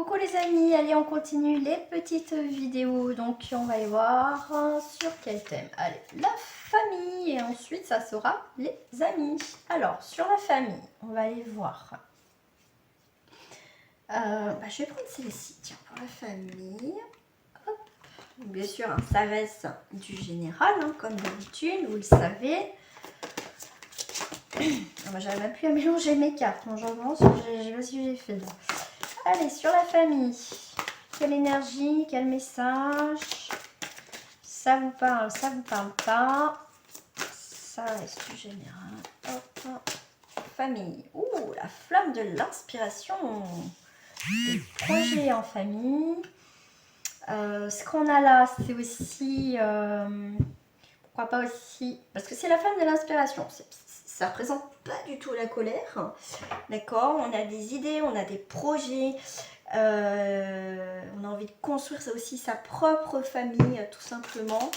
Coucou les amis, allez on continue les petites vidéos, donc on va y voir sur quel thème. Allez, la famille et ensuite ça sera les amis. Alors sur la famille, on va aller voir. Je vais prendre celle-ci, tiens, pour la famille. Hop. Bien sûr, ça reste du général, hein, comme d'habitude, vous le savez. J'arrive même plus à mélanger mes cartes, donc j'en pense que je sais pas si j'ai fait là. Allez, sur la famille, quelle énergie, quel message, ça vous parle pas, ça reste du général. Hop. Famille, ouh, la flamme de l'inspiration, des projets en famille. Ce qu'on a là, c'est aussi, pourquoi pas aussi, parce que c'est la flamme de l'inspiration, ça représente pas du tout la colère, d'accord, on a des idées, on a des projets, on a envie de construire ça aussi sa propre famille, tout simplement.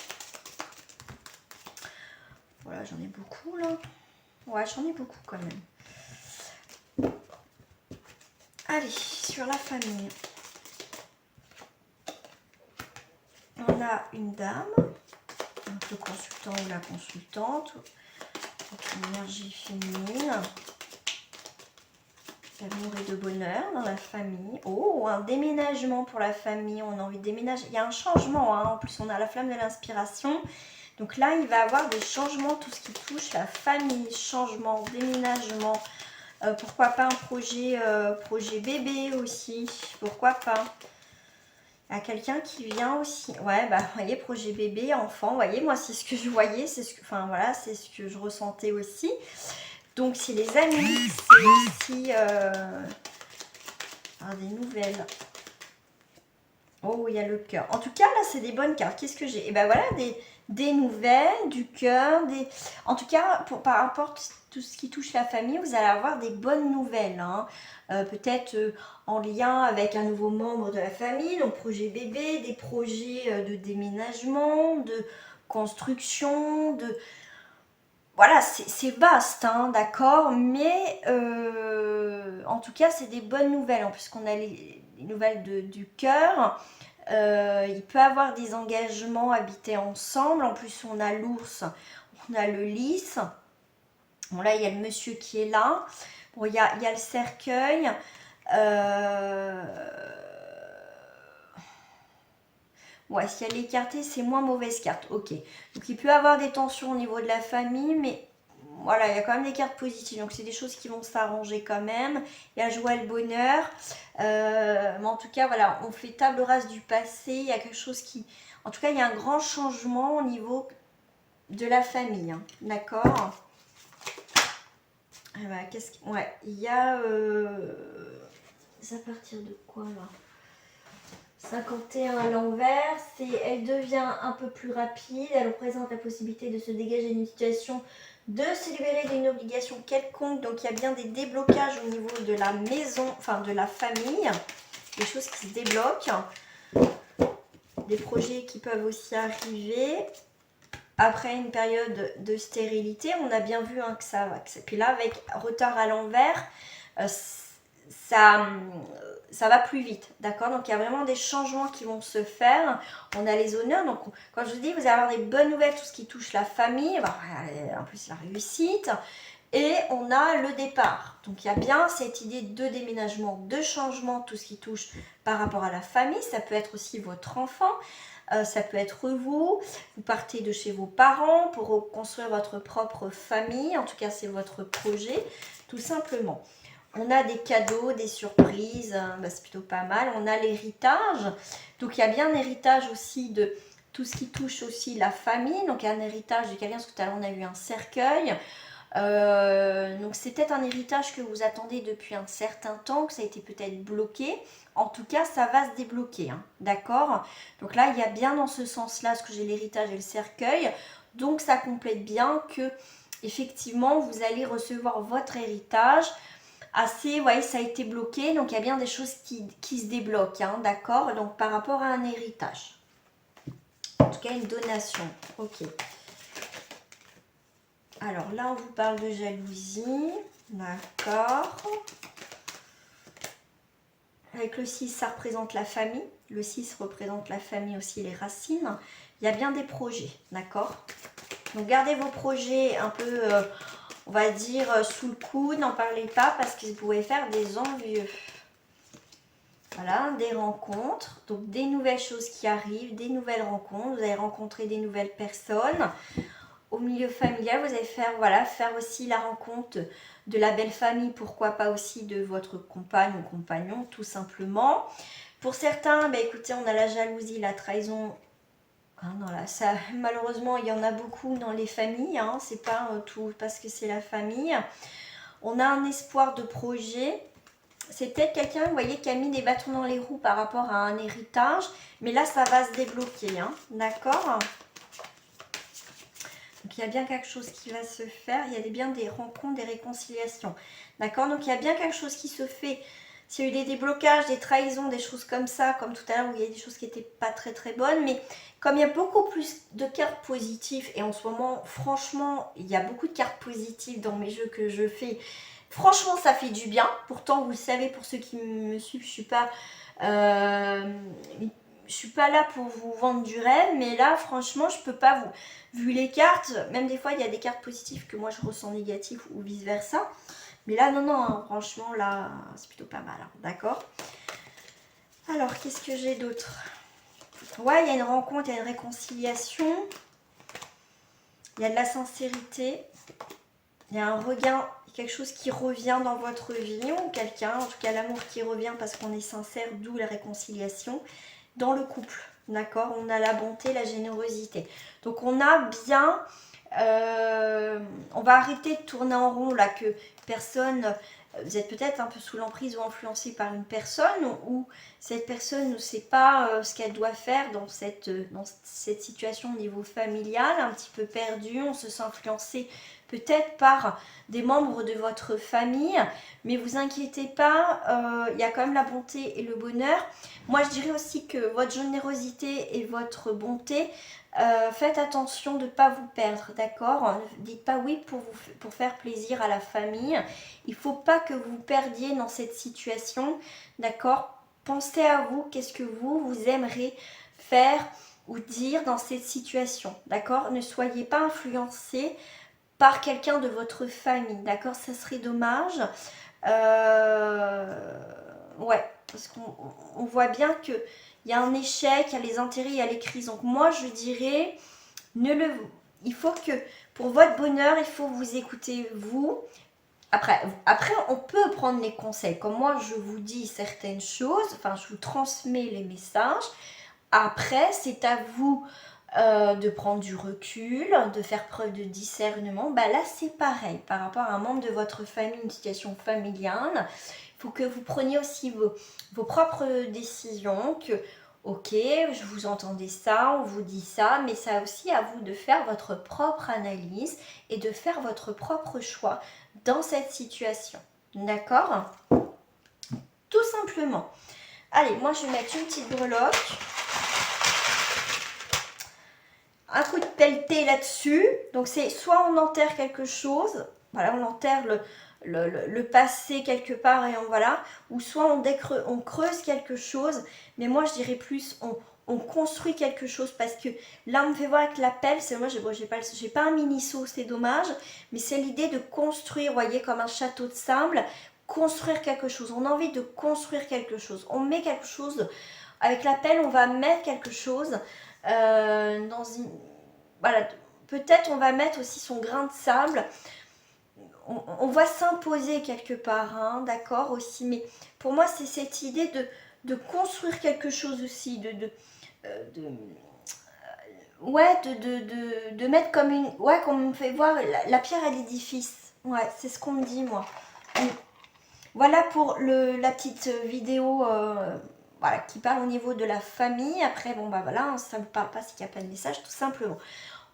Voilà, j'en ai beaucoup là. Ouais, j'en ai beaucoup quand même. Allez, sur la famille. On a une dame, donc le consultant ou la consultante, une énergie féminine. D'amour et de bonheur dans la famille. Oh, un déménagement pour la famille. On a envie de déménager. Il y a un changement. Hein. En plus, on a la flamme de l'inspiration. Donc là, il va y avoir des changements. Tout ce qui touche la famille. Changement, déménagement. Pourquoi pas un projet, projet bébé aussi. Pourquoi pas. Il y a quelqu'un qui vient aussi. Ouais, bah, vous voyez, projet bébé, enfant. Vous voyez, moi, c'est ce que je voyais. C'est ce que, enfin, voilà, c'est ce que je ressentais aussi. Donc, c'est les amis, c'est aussi des nouvelles. Oh, il y a le cœur. En tout cas, là, c'est des bonnes cartes. Qu'est-ce que j'ai? Et ben voilà, des nouvelles, du cœur. En tout cas, par rapport à tout ce qui touche la famille, vous allez avoir des bonnes nouvelles. Hein. Peut-être en lien avec un nouveau membre de la famille, donc projet bébé, des projets de déménagement, de construction, de... Voilà, c'est vaste, hein, d'accord, mais en tout cas, c'est des bonnes nouvelles, hein, puisqu'on a les nouvelles du cœur. Il peut avoir des engagements habités ensemble. En plus, on a l'ours, on a le lys. Bon, là, il y a le monsieur qui est là. Bon, il y a le cercueil. Ouais, si elle est écartée, c'est moins mauvaise carte. Ok. Donc, il peut y avoir des tensions au niveau de la famille, mais voilà, il y a quand même des cartes positives. Donc, c'est des choses qui vont s'arranger quand même. Il y a joie et le bonheur. Mais en tout cas, voilà, on fait table rase du passé. Il y a quelque chose qui... En tout cas, il y a un grand changement au niveau de la famille. Hein. D'accord. Qu'est-ce que... Ouais, il y a... C'est à partir de quoi, là? 51 à l'envers, elle devient un peu plus rapide, elle représente la possibilité de se dégager d'une situation, de se libérer d'une obligation quelconque, donc il y a bien des déblocages au niveau de la maison, enfin de la famille, des choses qui se débloquent, des projets qui peuvent aussi arriver. Après une période de stérilité, on a bien vu hein, que ça va. Puis là, avec retard à l'envers, ça va plus vite, d'accord? Donc il y a vraiment des changements qui vont se faire. On a les honneurs, donc quand je vous dis, vous allez avoir des bonnes nouvelles, tout ce qui touche la famille, en plus la réussite, et on a le départ. Donc il y a bien cette idée de déménagement, de changement, tout ce qui touche par rapport à la famille. Ça peut être aussi votre enfant, ça peut être vous partez de chez vos parents pour construire votre propre famille, en tout cas c'est votre projet, tout simplement. On a des cadeaux, des surprises, c'est plutôt pas mal. On a l'héritage. Donc, il y a bien un héritage aussi de tout ce qui touche aussi la famille. Donc, il y a un héritage de quelqu'un, parce que tout à l'heure, on a eu un cercueil. Donc, c'est peut-être un héritage que vous attendez depuis un certain temps, que ça a été peut-être bloqué. En tout cas, ça va se débloquer. Hein, d'accord? Donc là, il y a bien dans ce sens-là, ce que j'ai l'héritage et le cercueil. Donc, ça complète bien que, effectivement, vous allez recevoir votre héritage. Assez, vous voyez, ça a été bloqué, donc il y a bien des choses qui se débloquent, hein, d'accord? Donc par rapport à un héritage. En tout cas, une donation. Ok. Alors là, on vous parle de jalousie. D'accord. Avec le 6, ça représente la famille. Le 6 représente la famille aussi, les racines. Il y a bien des projets, d'accord? Donc gardez vos projets un peu, on va dire, sous le coude. N'en parlez pas parce que vous pouvez faire des envieux. Voilà, des rencontres. Donc des nouvelles choses qui arrivent, des nouvelles rencontres. Vous allez rencontrer des nouvelles personnes. Au milieu familial, vous allez faire, voilà, faire aussi la rencontre de la belle famille, pourquoi pas aussi de votre compagne ou compagnon, tout simplement. Pour certains, bah, écoutez, on a la jalousie, la trahison. Hein, ça, malheureusement, il y en a beaucoup dans les familles. Hein, c'est pas tout parce que c'est la famille. On a un espoir de projet. C'est peut-être quelqu'un, vous voyez, qui a mis des bâtons dans les roues par rapport à un héritage. Mais là, ça va se débloquer. Hein, d'accord ? Donc, il y a bien quelque chose qui va se faire. Il y a bien des rencontres, des réconciliations. D'accord? Donc, il y a bien quelque chose qui se fait. S'il y a eu des déblocages, des trahisons, des choses comme ça, comme tout à l'heure où il y a des choses qui n'étaient pas très très bonnes. Mais comme il y a beaucoup plus de cartes positives, et en ce moment, franchement, il y a beaucoup de cartes positives dans mes jeux que je fais. Franchement, ça fait du bien. Pourtant, vous le savez, pour ceux qui me suivent, je suis pas là pour vous vendre du rêve, mais là, franchement, je peux pas vous... Vu les cartes, même des fois, il y a des cartes positives que moi, je ressens négatives ou vice-versa. Mais là, non, hein, franchement, là, c'est plutôt pas mal, hein, d'accord? Alors, qu'est-ce que j'ai d'autre? Ouais, il y a une rencontre, il y a une réconciliation. Il y a de la sincérité. Il y a un regain, quelque chose qui revient dans votre vie, ou quelqu'un, en tout cas l'amour qui revient parce qu'on est sincère, d'où la réconciliation. Dans le couple, d'accord? On a la bonté, la générosité. Donc on a bien... on va arrêter de tourner en rond là, que personne... Vous êtes peut-être un peu sous l'emprise ou influencé par une personne ou cette personne ne sait pas ce qu'elle doit faire dans cette situation au niveau familial, un petit peu perdu, on se sent influencé peut-être par des membres de votre famille, mais vous inquiétez pas, il y a quand même la bonté et le bonheur. Moi je dirais aussi que votre générosité et votre bonté, faites attention de ne pas vous perdre, d'accord? Ne dites pas oui pour faire plaisir à la famille. Il ne faut pas que vous perdiez dans cette situation, d'accord? Pensez à vous, qu'est-ce que vous aimeriez faire ou dire dans cette situation, d'accord? Ne soyez pas influencé par quelqu'un de votre famille, d'accord? Ça serait dommage. Ouais, parce qu'on voit bien qu'il y a un échec, il y a les intérêts, il y a les crises. Donc moi, je dirais, il faut que, pour votre bonheur, il faut vous écouter vous. Après, on peut prendre les conseils. Comme moi, je vous dis certaines choses, enfin, je vous transmets les messages. Après, c'est à vous de prendre du recul, de faire preuve de discernement. Bah là, c'est pareil. Par rapport à un membre de votre famille, une situation familiale, il faut que vous preniez aussi vos propres décisions, que ok, je vous entendais ça, on vous dit ça, mais c'est aussi à vous de faire votre propre analyse et de faire votre propre choix dans cette situation. D'accord? Tout simplement. Allez, moi je vais mettre une petite breloque. Un coup de pelleté là-dessus. Donc c'est soit on enterre quelque chose, voilà, on enterre le passé quelque part et voilà, ou soit on creuse quelque chose, mais moi je dirais plus on construit quelque chose parce que là on me fait voir avec la pelle, c'est moi j'ai pas un mini-seau, c'est dommage, mais c'est l'idée de construire, vous voyez, comme un château de sable, construire quelque chose, on a envie de construire quelque chose, on met quelque chose, avec la pelle on va mettre quelque chose dans une... Voilà, peut-être on va mettre aussi son grain de sable, on va s'imposer quelque part, hein, d'accord aussi, mais pour moi c'est cette idée de construire quelque chose aussi, de mettre comme une... Ouais, comme on me fait voir la pierre à l'édifice, ouais, c'est ce qu'on me dit moi. Voilà pour la petite vidéo voilà, qui parle au niveau de la famille. Après, bon bah voilà, ça ne vous parle pas s'il n'y a pas de message, tout simplement.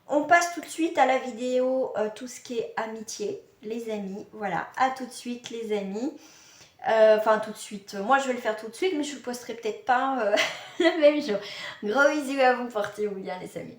On passe tout de suite à la vidéo, tout ce qui est amitié, les amis. Voilà, à tout de suite les amis. Enfin tout de suite, moi je vais le faire tout de suite, mais je ne le posterai peut-être pas le même jour. Gros bisous à vous, portez-vous bien les amis.